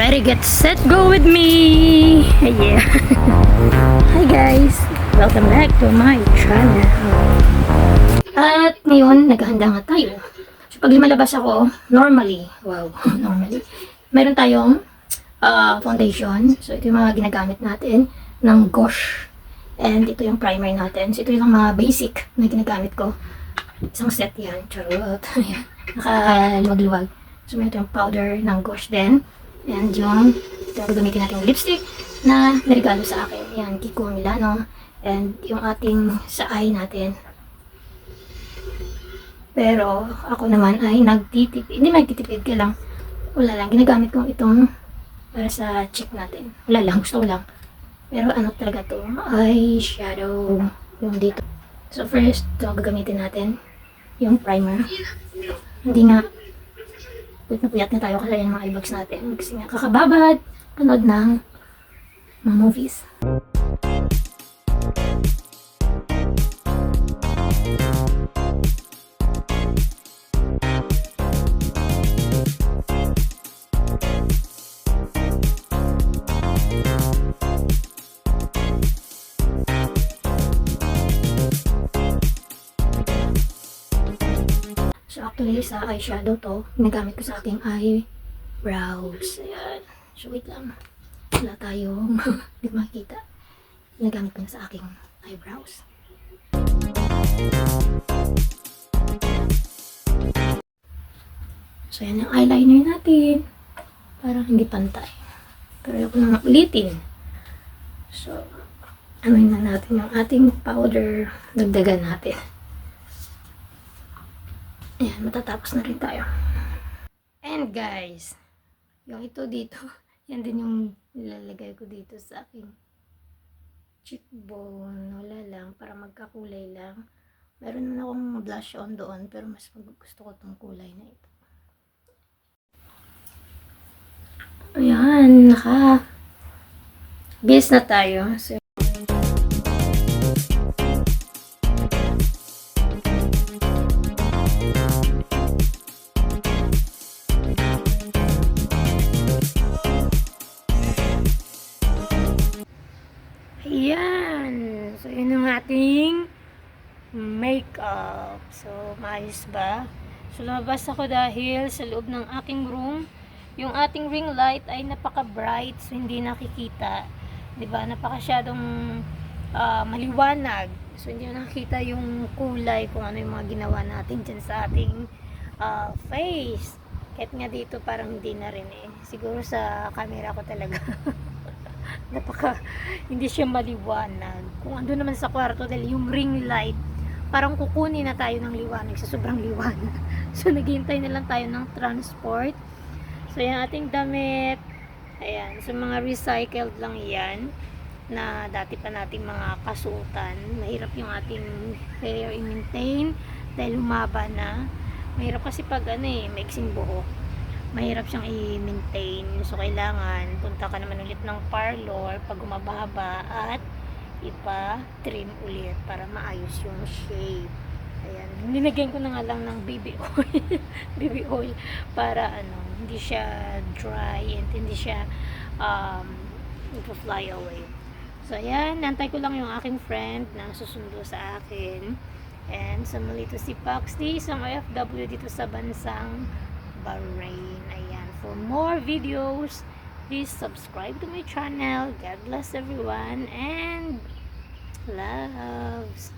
Ready, get set, go with me! Yeah. Hi guys! Welcome back to my channel. At ngayon, naghahanda nga tayo. So pag lumalabas ako, normally, meron tayong foundation. So ito yung mga ginagamit natin ng Gosh. And ito yung primer natin. So ito yung mga basic na ginagamit ko. Isang set yan. Charot. Nakaluwag-luwag. So meron yung powder ng Gosh din. And yung gagamitin natin yung lipstick na niregalo sa akin. Yan, Kiko Milano. And yung ating sa eye natin. Pero ako naman ay nagtitipid. Hindi nagtitipid ka lang. Wala lang. Ginagamit ko itong para sa cheek natin. Wala lang. Gusto ko lang. Pero ano talaga to? Eyeshadow. Yung dito. So first, ito gagamitin natin. Yung primer. Hindi nga puyat na tayo kasi yung mga eyebags natin. Kasi nga kakababad. Panood ng mga movies. So actually sa eyeshadow to, ginagamit ko sa aking eyebrows. Ayan. So wait lang. Wala tayong hindi makikita. Ginagamit ko na sa aking eyebrows. So yan ang eyeliner natin. Parang hindi pantay. Pero ako na ulitin. So, anuin na natin yung ating powder. Dagdagan natin. Ayan, matatapos na rin tayo. And guys, yung ito dito, yan din yung nilalagay ko dito sa aking cheekbone. Wala lang, para magkakulay lang. Meron naman akong blush on doon, pero mas gusto ko itong kulay na ito. Ayan, base na tayo. So, ayan. So, yun ang ating makeup. So, maayos ba? So, lumabas ako dahil sa loob ng aking room, yung ating ring light ay napaka-bright. So, hindi nakikita. Diba? Napakasyadong maliwanag. So, hindi nakikita yung kulay kung ano yung mga ginawa natin dyan sa ating face. Kahit nga dito parang hindi na rin eh. Siguro sa camera ko talaga. Hindi siya maliwanag. Kung ando naman sa kwarto dahil yung ring light parang kukunin na tayo ng liwanag sa sobrang liwanag. So naghihintay na lang tayo ng transport. So yan ating damit. Ayan, so mga recycled lang yan na dati pa nating mga kasuotan. Mahirap yung ating hair i-maintain dahil humaba na. Mahirap kasi pag maiksing buhok, mahirap siyang i-maintain. So, kailangan punta ka naman ulit ng parlor pag umababa at ipa-trim ulit para maayos yung shape. Ayan. Linagyan ko na nga lang ng baby oil. Baby oil para hindi siya dry and hindi siya fly away. So, ayan. Nantay ko lang yung aking friend na susundo sa akin. And sumuli to si Paxley, isang OFW dito sa bansang Bahrain. Ayan. For more videos, please subscribe to my channel. God bless everyone and loves.